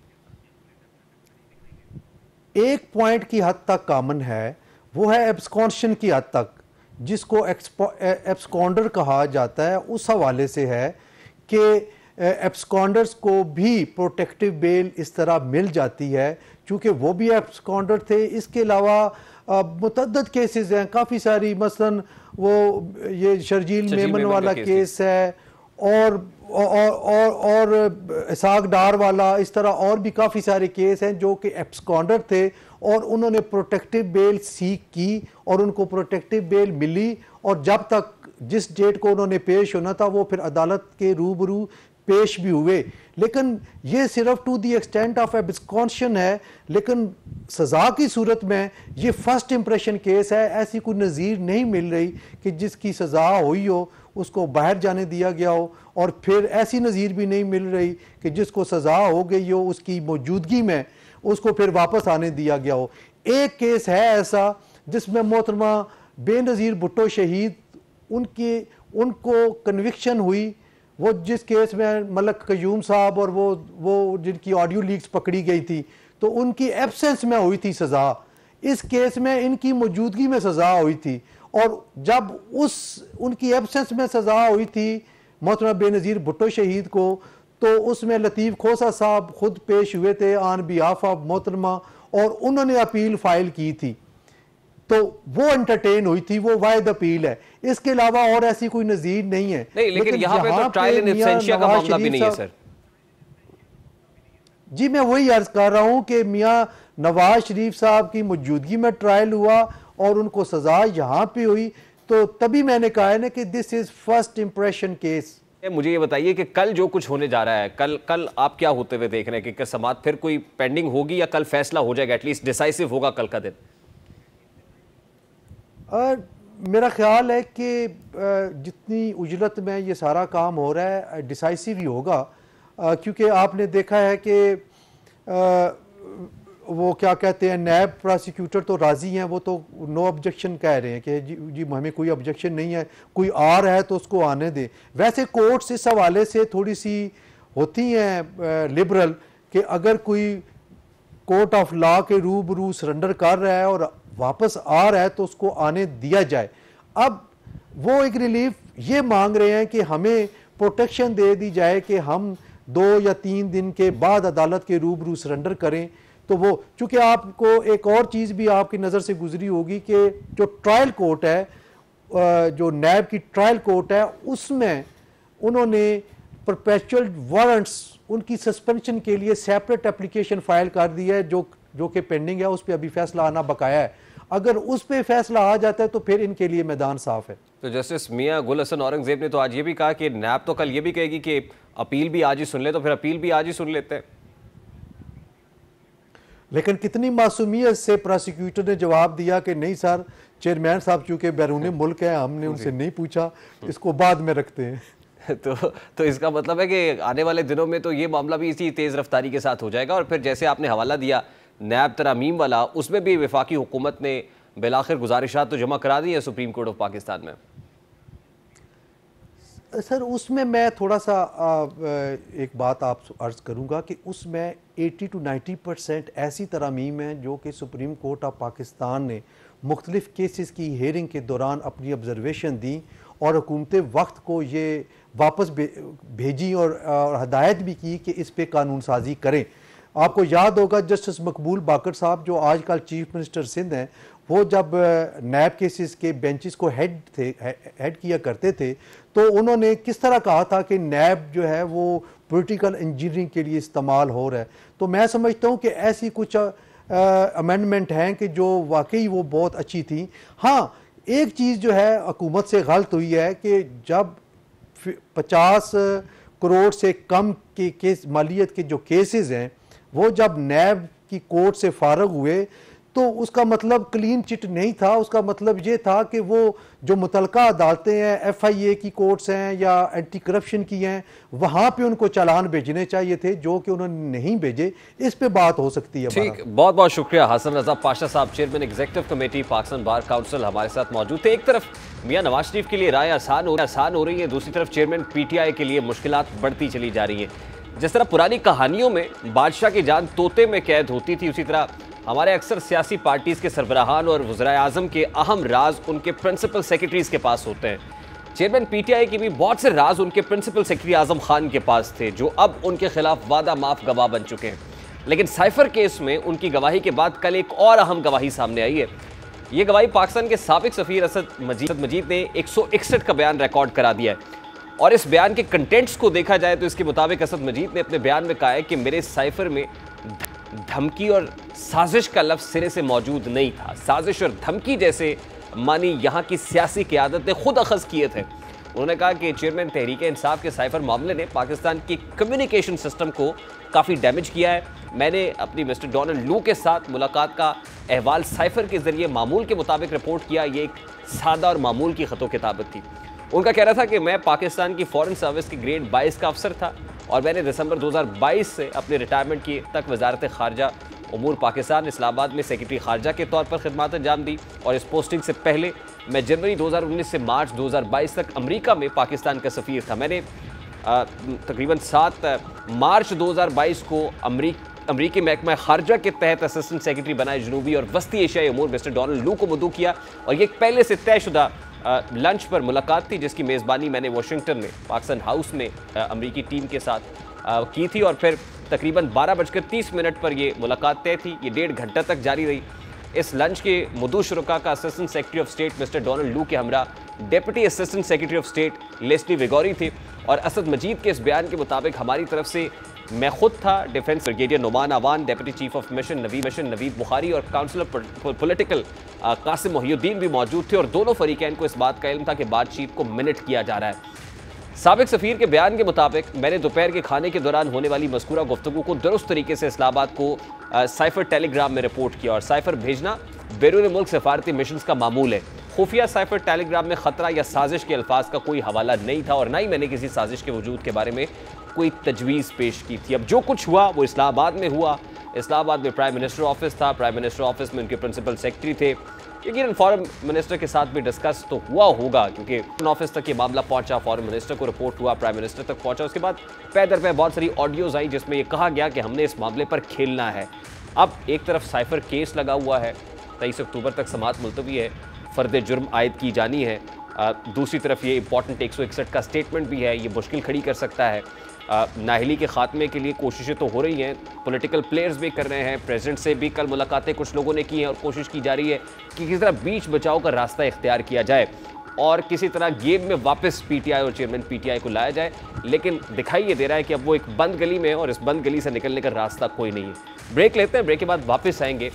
एक पॉइंट की हद तक कॉमन है, वो है एब्सकॉन्शन की हद तक, जिसको एब्सकॉन्डर कहा जाता है। उस हवाले से है कि एब्सकॉन्डर्स को भी प्रोटेक्टिव बेल इस तरह मिल जाती है, चूँकि वो भी एब्सकॉन्डर थे। इसके अलावा मुतअद्दिद केसेस हैं, काफ़ी सारी, मसलन वो ये शर्जील मेमन वाला केस है, और इसाक डार वाला, इस तरह और भी काफ़ी सारे केस हैं जो कि एब्सकॉन्डर थे और उन्होंने प्रोटेक्टिव बेल सीख की और उनको प्रोटेक्टिव बेल मिली, और जब तक जिस डेट को उन्होंने पेश होना था वो फिर अदालत के रूबरू पेश भी हुए। लेकिन ये सिर्फ टू दी एक्सटेंट ऑफ एब्सकॉन्शन है, लेकिन सज़ा की सूरत में ये फर्स्ट इंप्रेशन केस है। ऐसी कोई नज़ीर नहीं मिल रही कि जिसकी सज़ा हुई हो उसको बाहर जाने दिया गया हो, और फिर ऐसी नज़ीर भी नहीं मिल रही कि जिसको सज़ा हो गई हो उसकी मौजूदगी में उसको फिर वापस आने दिया गया हो। एक केस है ऐसा जिसमें मोहतरमा बेनज़ीर भुट्टो शहीद उनको कन्विक्शन हुई, वो जिस केस में मलक कयूम साहब और वो जिनकी ऑडियो लीक्स पकड़ी गई थी, तो उनकी एब्सेंस में हुई थी सज़ा। इस केस में इनकी मौजूदगी में सज़ा हुई थी, और जब उनकी एब्सेंस में सज़ा हुई थी मोहतरमा बेनज़ीर भुट्टो शहीद को, तो उसमें लतीफ़ खोसा साहब खुद पेश हुए थे ऑन बिहाफ ऑफ मोहतरमा, और उन्होंने अपील फाइल की थी, तो वो एंटरटेन हुई थी, वो वाहिद अपील है। इसके अलावा और ऐसी कोई नज़ीर नहीं है। नहीं, लेकिन यहाँ पे तो ट्रायल इन एब्सेंशिया का मामला भी नहीं है सर। जी, मैं वही अर्ज कर रहा हूँ कि मियाँ नवाज शरीफ साहब की मौजूदगी में ट्रायल हुआ और उनको सजा यहाँ पे हुई, तो तभी मैंने कहा है ना कि this is first impression case. मुझे ये बताइए कि कल जो कुछ होने जा रहा है, कल आप क्या होते हुए देख रहे हैं कि समाअत फिर कोई पेंडिंग होगी या कल फैसला हो जाएगा, एटलीस्ट डिसाइसिव होगा कल का दिन? मेरा ख्याल है कि जितनी उजलत में ये सारा काम हो रहा है डिसाइसिव ही होगा, क्योंकि आपने देखा है कि वो क्या कहते हैं, नैब प्रोसिक्यूटर तो राज़ी हैं, वो तो नो ऑब्जेक्शन कह रहे हैं कि जी हमें कोई ऑब्जेक्शन नहीं है, कोई आ रहा है तो उसको आने दें। वैसे कोर्ट्स इस हवाले से थोड़ी सी होती हैं लिबरल कि अगर कोई कोर्ट ऑफ लॉ के रूबरू सरेंडर कर रहा है और वापस आ रहा है तो उसको आने दिया जाए। अब वो एक रिलीफ ये मांग रहे हैं कि हमें प्रोटेक्शन दे दी जाए कि हम 2 या 3 दिन के बाद अदालत के रूबरू सरेंडर करें। तो वो चूँकि आपको एक और चीज़ भी आपकी नज़र से गुजरी होगी कि जो ट्रायल कोर्ट है, जो नैब की ट्रायल कोर्ट है, उसमें उन्होंने परपेचुअल वारंट्स उनकी सस्पेंशन के लिए सेपरेट एप्लीकेशन फाइल कर दी है, जो कि पेंडिंग है, उस पर अभी फैसला आना बकाया है। अगर उस पर फैसला आ जाता है तो फिर इनके लिए मैदान साफ है। तो जस्टिस मियां गुल हसन औरंगजेब ने तो आज ये भी कहा कि नैब तो कल ये भी कहेगी कि अपील भी आज ही सुन ले, तो फिर अपील भी आज ही सुन लेते हैं। लेकिन कितनी मासूमियत से प्रोसिक्यूटर ने जवाब दिया कि नहीं सर, चेयरमैन साहब चूंकि बैरून मुल्क है, हमने उनसे नहीं पूछा, इसको बाद में रखते हैं। तो इसका मतलब है कि आने वाले दिनों में तो ये मामला भी इसी तेज़ रफ्तारी के साथ हो जाएगा। और फिर जैसे आपने हवाला दिया नैब तरामीम वाला, उसमें भी वफाकी हुकूमत ने बिलाखिर गुजारिशात तो जमा करा दी है सुप्रीम कोर्ट ऑफ पाकिस्तान में। सर उसमें मैं थोड़ा सा एक बात आप अर्ज़ करूँगा कि उसमें 80 to 90% ऐसी तरामीम हैं जो कि सुप्रीम कोर्ट ऑफ पाकिस्तान ने मुख्तलिफ़ केसेस की हेयरिंग के दौरान अपनी ऑब्जर्वेशन दी और हुकूमत वक्त को ये वापस भेजी और हदायत भी की कि इस पर कानून साजी करें। आपको याद होगा जस्टिस मकबूल बाकर साहब जो आजकल चीफ मिनिस्टर सिंध हैं, वो जब नैब केसेस के बेंचेस को हेड किया करते थे, तो उन्होंने किस तरह कहा था कि नैब जो है वो पॉलिटिकल इंजीनियरिंग के लिए इस्तेमाल हो रहा है। तो मैं समझता हूँ कि ऐसी कुछ अमेंडमेंट हैं कि जो वाकई वो बहुत अच्छी थी। हाँ, एक चीज़ जो है हुकूमत से गलत हुई है कि जब 50 करोड़ से कम के केस मालियत के जो केसेस हैं वो जब नैब की कोर्ट से फारग हुए तो उसका मतलब क्लीन चिट नहीं था। उसका मतलब ये था कि वो जो मुतलका अदालतें हैं, FIA की कोर्ट्स हैं या एंटी करप्शन की हैं, वहाँ पे उनको चालान भेजने चाहिए थे, जो कि उन्होंने नहीं भेजे। इस पे बात हो सकती है। ठीक, बहुत बहुत शुक्रिया हसन रजा पाशा साहब, chairman executive committee Pakistan bar council, हमारे साथ मौजूद थे। एक तरफ मियां नवाज शरीफ के लिए राय आसान हो रही है, दूसरी तरफ चेयरमैन PTI के लिए मुश्किलात बढ़ती चली जा रही हैं। जिस तरह पुरानी कहानियों में बादशाह की जान तोते में कैद होती थी, उसी तरह हमारे अक्सर सियासी पार्टीज के सरबराहान और वज़राए आज़म के अहम राज उनके प्रिंसिपल सेक्रेटरीज के पास होते हैं। चेयरमैन PTI के भी बहुत से राज उनके प्रिंसिपल सेक्रेटरी आजम खान के पास थे, जो अब उनके खिलाफ वादा माफ गवाह बन चुके हैं। लेकिन साइफर केस में उनकी गवाही के बाद कल एक और अहम गवाही सामने आई है। ये गवाही पाकिस्तान के साबिक सफीर असद मजीद ने 161 का बयान रिकॉर्ड करा दिया है। और इस बयान के कंटेंट्स को देखा जाए तो इसके मुताबिक असद मजीद ने अपने बयान में कहा है कि मेरे साइफर में धमकी और साजिश का लफ्ज़ सिरे से मौजूद नहीं था। साजिश और धमकी जैसे मानी यहाँ की सियासी क़यादत ने खुद अखज़ किए थे। उन्होंने कहा कि चेयरमैन तहरीक इंसाफ के साइफर मामले ने पाकिस्तान की कम्युनिकेशन सिस्टम को काफ़ी डैमेज किया है। मैंने अपनी मिस्टर डोनाल्ड लू के साथ मुलाकात का अहवाल साइफर के ज़रिए मामूल के मुताबिक रिपोर्ट किया। ये एक सादा और मामूल की ख़तो किताबत थी। उनका कहना था कि मैं पाकिस्तान की फ़ॉरेन सर्विस के ग्रेड 22 का अफसर था और मैंने दिसंबर 2022 से अपने रिटायरमेंट की तक वजारत ख़ारजा उमूर पाकिस्तान इस्लामाबाद में सेक्रेटरी ख़ारजा के तौर पर खिदमत अंजाम दी। और इस पोस्टिंग से पहले मैं जनवरी 2019 से मार्च 2022 तक अमेरिका में पाकिस्तान का सफ़ीर था। मैंने तकरीबन 7 मार्च 2022 को अमरीकी महकमा ख़ारजा के तहत असिस्टेंट सेक्रेटरी बनाए जनूबी और वस्ती एशियाई उमूर मिस्टर डोनाल्ड लू को मदऊ किया। और ये पहले से तयशुदा लंच पर मुलाकात थी, जिसकी मेज़बानी मैंने वाशिंगटन में पाकिस्तान हाउस में अमरीकी टीम के साथ की थी। और फिर तकरीबन 12:30 पर ये मुलाकात तय थी। ये 1.5 घंटा तक जारी रही। इस लंच के मदऊ शुरका का assistant secretary of state mister Donald Lu के हमरा deputy assistant secretary of state Leslie Viguerie थे। और असद मजीद के इस बयान के मुताबिक हमारी तरफ से मैं खुद था, defence brigadier Numan Awan, deputy chief of mission Naveed Bukhari और काउंसिलर पॉलिटिकल कासिम मोहिउद्दीन भी मौजूद थे। और दोनों फरीकैन को इस बात का इल्म था कि बातचीत को मिनट किया जा रहा है। साबिक सफ़ीर के बयान के मुताबिक मैंने दोपहर के खाने के दौरान होने वाली मज़कूरा गुफ्तगू को दुरुस्त तरीके से इस्लामाबाद को साइफर टेलीग्राम में रिपोर्ट किया। और साइफर भेजना बैरून मुल्क सफारती मिशन का मामूल है। खुफिया साइफर टेलीग्राम में ख़तरा या साजिश के अल्फाज का कोई हवाला नहीं था और ना ही मैंने किसी साजिश के वजूद के बारे में कोई तजवीज़ पेश की थी। अब जो कुछ हुआ वो इस्लामाबाद में हुआ। इस्लामाबाद में प्राइम मिनिस्टर ऑफिस था, प्राइम मिनिस्टर ऑफिस में उनके प्रिंसिपल सेक्रेटरी थे। यकीनन फॉरेन मिनिस्टर के साथ भी डिस्कस तो हुआ होगा, क्योंकि ऑफिस तक ये मामला पहुंचा, फॉरेन मिनिस्टर को रिपोर्ट हुआ, प्राइम मिनिस्टर तक पहुंचा। उसके बाद पै दर पे बहुत सारी ऑडियोज़ आई जिसमें ये कहा गया कि हमने इस मामले पर खेलना है। अब एक तरफ साइफर केस लगा हुआ है, 23 अक्टूबर तक समाअत मुलतवी है, फ़र्द जुर्म आयद की जानी है। दूसरी तरफ ये इंपॉर्टेंट 161 का स्टेटमेंट भी है, ये मुश्किल खड़ी कर सकता है। नाहली के ख़ात्मे के लिए कोशिशें तो हो रही हैं, पॉलिटिकल प्लेयर्स भी कर रहे हैं, प्रेसिडेंट से भी कल मुलाकातें कुछ लोगों ने की हैं और कोशिश की जा रही है कि किसी तरह बीच बचाव का रास्ता इख्तियार किया जाए और किसी तरह गेम में वापस PTI और चेयरमैन PTI को लाया जाए। लेकिन दिखाई ये दे रहा है कि अब वो एक बंद गली में है और इस बंद गली से निकलने का रास्ता कोई नहीं है। ब्रेक लेते हैं, ब्रेक के बाद वापस आएंगे।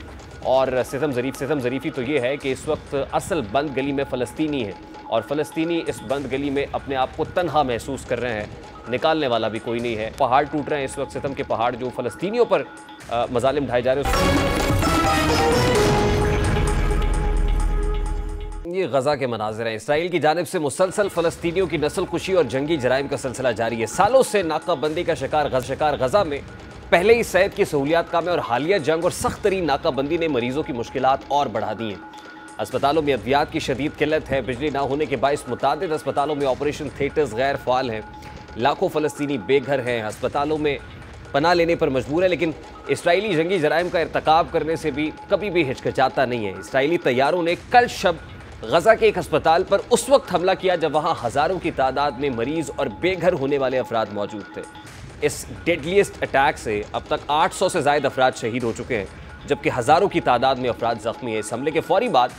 और सितम ज़रीफ़ी तो ये है कि इस वक्त असल बंद गली में फ़लस्तीनी है और फ़लस्तीनी इस बंद गली में अपने आप को तन्हा महसूस कर रहे हैं, निकालने वाला भी कोई नहीं है। पहाड़ टूट रहे हैं इस वक्त, सितम के पहाड़ जो फ़लस्तीनियों पर मज़ालिम ढाए जा रहे हैं। ये गज़ा के मनाज़िर हैं। इसराइल की जानिब से मुसलसल फ़लस्तीनियों की नस्ल कुशी और जंगी जराइम का सिलसिला जारी है। सालों से नाकाबंदी का शिकार गज़ा में पहले ही सेहत की सहूलियात कम है और हालिया जंग और सख्त तरीन नाकाबंदी ने मरीजों की मुश्किलात और बढ़ा दी हैं। अस्पतालों में अद्वियात की शदीद किल्लत है। बिजली ना होने के बायस मुतादिद अस्पतालों में ऑपरेशन थिएटर्स गैर फ़ाल हैं। लाखों फ़लस्तीनी बेघर हैं, अस्पतालों में पनाह लेने पर मजबूर है, लेकिन इसराइली जंगी जराइम का इर्तकाब करने से भी कभी भी हिचकिचाता नहीं है। इसराइली तैयारों ने कल शब गज़ा के एक अस्पताल पर उस वक्त हमला किया जब वहाँ हज़ारों की तादाद में मरीज़ और बेघर होने वाले अफराद मौजूद थे। इस डेडलीस्ट अटैक से अब तक 800 से ज़ायद अफराद शहीद हो चुके हैं, जबकि हज़ारों की तादाद में अफराद ज़ख्मी हैं। इस हमले के फौरी बाद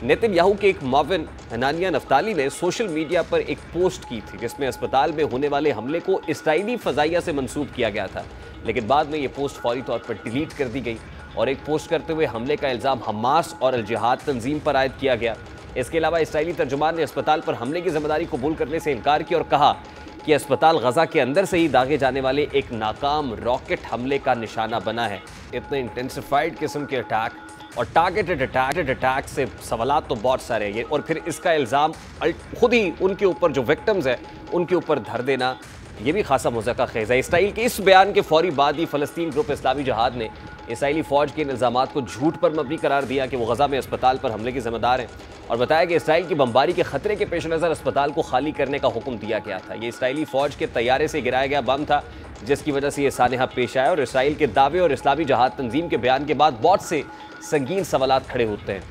नेतन्याहू के एक मुआविन हनानिया नफ्ताली ने सोशल मीडिया पर एक पोस्ट की थी जिसमें अस्पताल में होने वाले हमले को इसराइली फ़ज़ाइया से मंसूब किया गया था, लेकिन बाद में ये पोस्ट फौरी तौर पर डिलीट कर दी गई और एक पोस्ट करते हुए हमले का इल्ज़ाम हमास और अल जिहाद तंजीम पर आयद किया गया। इसके अलावा इसराइली तर्जुमान ने अस्पताल पर हमले की जिम्मेदारी कबूल करने से इनकार किया और कहा कि अस्पताल गजा के अंदर से ही दागे जाने वाले एक नाकाम रॉकेट हमले का निशाना बना है। इतने इंटेंसिफाइड किस्म के अटैक और टारगेटेड अटैक से सवालात तो बहुत सारे हैं, और फिर इसका इल्ज़ाम खुद ही उनके ऊपर जो विक्टिम्स हैं उनके ऊपर धर देना, ये भी खासा मुज़क्का खेज़ है। इसराइल के इस बयान के फौरी बाद ही फ़लस्तीन ग्रुप इस्लामी जिहाद ने इसराइली फ़ौज के इल्ज़ामात को झूठ पर मबनी करार दिया कि वो गजा में अस्पताल पर हमले के ज़िम्मेदार हैं, और बताया कि इसराइल की बमबारी के खतरे के पेश नज़र अस्पताल को खाली करने का हुक्म दिया गया था। ये इसराइली फ़ौज के तैयारे से गिराया गया बम था जिसकी वजह से ये सानहा पेश आया, और इसराइल के दावे और इस्लामी जिहाद तंजीम के बयान के बाद बहुत से संगीन सवालात खड़े होते हैं।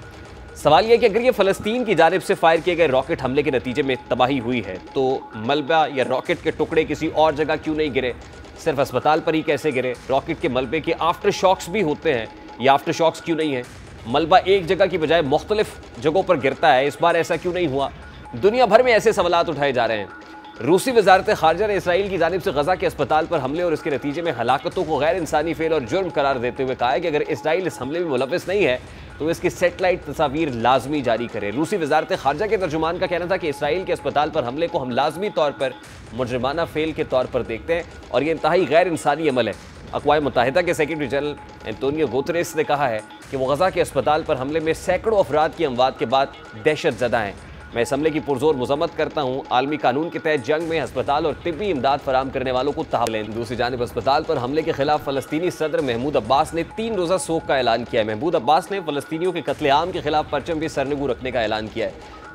सवाल यह कि अगर ये फ़लस्तीन की जानिब से फायर किए गए रॉकेट हमले के नतीजे में तबाही हुई है तो मलबा या रॉकेट के टुकड़े किसी और जगह क्यों नहीं गिरे, सिर्फ अस्पताल पर ही कैसे गिरे? रॉकेट के मलबे के आफ्टर शॉक्स भी होते हैं, ये आफ्टर शॉक्स क्यों नहीं है? मलबा एक जगह की बजाय मुख्तलिफ जगहों पर गिरता है, इस बार ऐसा क्यों नहीं हुआ? दुनिया भर में ऐसे सवालात उठाए जा रहे हैं। रूसी वजारत खारजा ने इसराइल की जानिब से गजा के अस्पताल पर हमले और इसके नतीजे में हलाकतों को गैर इंसानी फेल और जुर्म करार देते हुए कहा है कि अगर इसराइल इस हमले में मुलव्विस नहीं है तो इसकी सेटेलाइट तस्वीर लाजमी जारी करे। रूसी वजारत खारजा के तर्जुमान का कहना था कि इसराइल के अस्पताल पर हमले को हम लाजमी तौर पर मुजरिमाना फेल के तौर पर देखते हैं और यह इंतहाई गैर इंसानी अमल है। अक़वाम मुत्तहिदा के सेक्रेटरी जनरल एंटोनियो गुतेरेस ने कहा है कि वो गजा के अस्पताल पर हमले में सैकड़ों अफराद की अमवात के बाद दहशत ज़दा हैं। मैं इस हमले की पुरजोर मजम्मत करता हूँ। आलमी कानून के तहत जंग में अस्पताल और तिब्बी इमदाद फराम करने वालों को तहफ़्फ़ुज़। दूसरी जानिब अस्पताल पर हमले के खिलाफ फ़लस्तीनी सदर महमूद अब्बास ने 3 रोज़ा सोग का ऐलान किया है। महमूद अब्बास ने फ़लस्तीनियों के कत्लेआम के खिलाफ परचम भी सरनगू रखने का ऐलान किया है।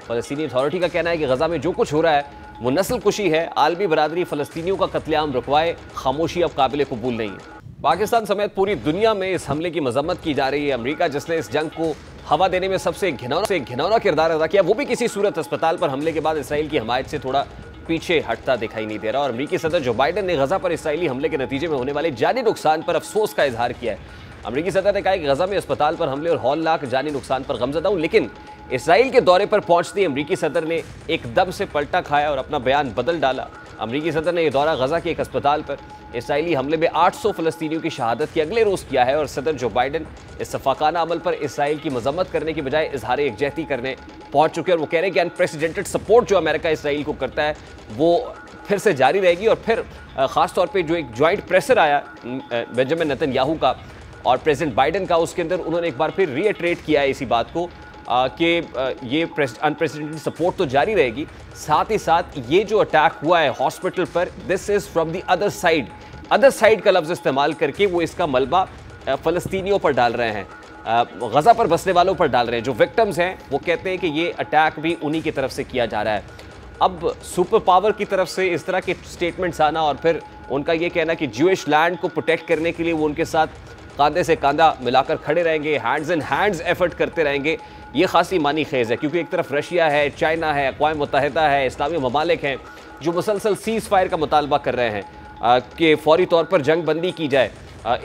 फ़लस्तीनी अथॉरिटी का कहना है कि गजा में जो कुछ हो रहा है वो नस्ल कुशी है। आलमी बरादरी फ़लस्तीनियों का कत्लेआम रुकवाए, खामोशी अब काबिल कबूल नहीं है। पाकिस्तान समेत पूरी दुनिया में इस हमले की मजम्मत की जा रही है। अमरीका जिसने इस जंग को हवा देने में सबसे घिनौना किरदार अदा किया, वो भी किसी सूरत अस्पताल पर हमले के बाद इसराइल की हमायत से थोड़ा पीछे हटता दिखाई नहीं दे रहा। और अमरीकी सदर जो बाइडन ने गजा पर इसराइली हमले के नतीजे में होने वाले जानी नुकसान पर अफसोस का इजहार किया है। अमरीकी सदर ने कहा कि गजा में अस्पताल पर हमले और हौलनाक जानी नुकसान पर गमज़दा हूं, लेकिन इसराइल के दौरे पर पहुंचते अमरीकी सदर ने एकदम से पलटा खाया और अपना बयान बदल डाला। अमरीकी सदर ने यह दौरा गजा के एक अस्पताल पर इसराइली हमले में 800 फ़लस्तीनियों की शहादत के अगले रोज़ किया है, और सदर जो बाइडन इस सफाकाना अमल पर इसराइल की मजम्मत करने की बजाय इजहार यकजहती करने पहुंच चुके हैं। और वो कह रहे हैं कि अनप्रेसिडेंटेड सपोर्ट जो अमेरिका इसराइल को करता है वो फिर से जारी रहेगी। और फिर ख़ास तौर पर जो एक जॉइंट प्रेसर आया बेंजामिन नेतन्याहू का और प्रेसिडेंट बाइडन का, उसके अंदर उन्होंने एक बार फिर रीइटरेट किया है इसी बात को कि ये अनप्रेसिडेंटेड सपोर्ट तो जारी रहेगी, साथ ही साथ ये जो अटैक हुआ है हॉस्पिटल पर, this is from the other side का लफ्ज़ इस्तेमाल करके वो इसका मलबा फ़लस्तीनियों पर डाल रहे हैं, गजा पर बसने वालों पर डाल रहे हैं। जो विक्टिम्स हैं वो कहते हैं कि ये अटैक भी उन्हीं की तरफ से किया जा रहा है। अब सुपर पावर की तरफ से इस तरह के स्टेटमेंट्स आना और फिर उनका ये कहना कि ज्यूइश लैंड को प्रोटेक्ट करने के लिए वो उनके साथ कांधे से कांधा मिलाकर खड़े रहेंगे, हैंड्स इन हैंड्स एफर्ट करते रहेंगे, ये खासी मानी खेज़ है। क्योंकि एक तरफ रशिया है, चाइना है, अक़वाम मुत्तहिदा है, इस्लामी ममालिक हैं जो मुसलसल सीज़ फायर का मुतालबा कर रहे हैं कि फौरी तौर पर जंग बंदी की जाए।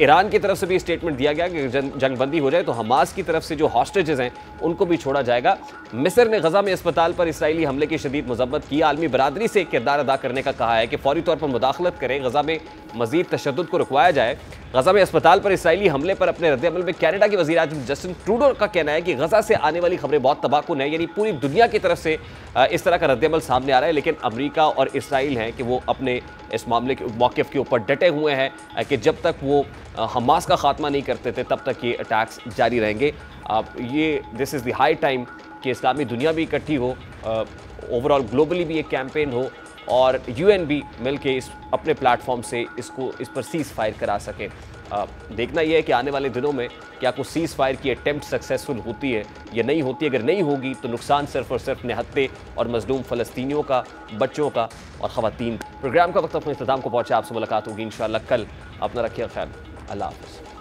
ईरान की तरफ से भी स्टेटमेंट दिया गया कि जंग बंदी हो जाए तो हमास की तरफ से जो हॉस्टेजेस हैं उनको भी छोड़ा जाएगा। मिस्र ने गजा में अस्पताल पर इसराइली हमले की शदीद मजम्मत की, आलमी बरादरी से किरदार अदा करने का कहा है कि फौरी तौर पर मुदाखलत करें, गजा में मजीद तशद्दुद को रुकवाया जाए। गजा में अस्पताल पर इसराइली हमले पर अपने रद्दअमल में कनाडा के वज़ीर आज़म जस्टिन ट्रूडो का कहना है कि गजा से आने वाली खबरें बहुत तबाहकुन है, यानी पूरी दुनिया की तरफ से इस तरह का रद्दअमल सामने आ रहा है। लेकिन अमरीका और इसराइल हैं कि वो अपने इस मामले के मौक़िफ़ के ऊपर डटे हुए हैं कि जब तक वो हमास का खात्मा नहीं करते थे तब तक ये अटैक्स जारी रहेंगे। ये this is the high time कि इस्लामी दुनिया भी इकट्ठी हो, ओवरऑल ग्लोबली भी एक कैंपेन हो और यूएन भी मिल के इस अपने प्लेटफॉर्म से इस पर सीज़ फायर करा सके। देखना यह है कि आने वाले दिनों में क्या कुछ सीज़ फायर की अटेम्प्ट सक्सेसफुल होती है या नहीं होती। अगर नहीं होगी तो नुकसान सिर्फ और सिर्फ निहत्ते और मजलूम फ़लस्तीनियों का, बच्चों का और ख़वातीन। प्रोग्राम का वक्त अपने इख्तिताम को पहुँचा, आपसे मुलाकात होगी इंशाअल्लाह कल। अपना रखिए ख्याल, अल्लाह हाफ़िज़।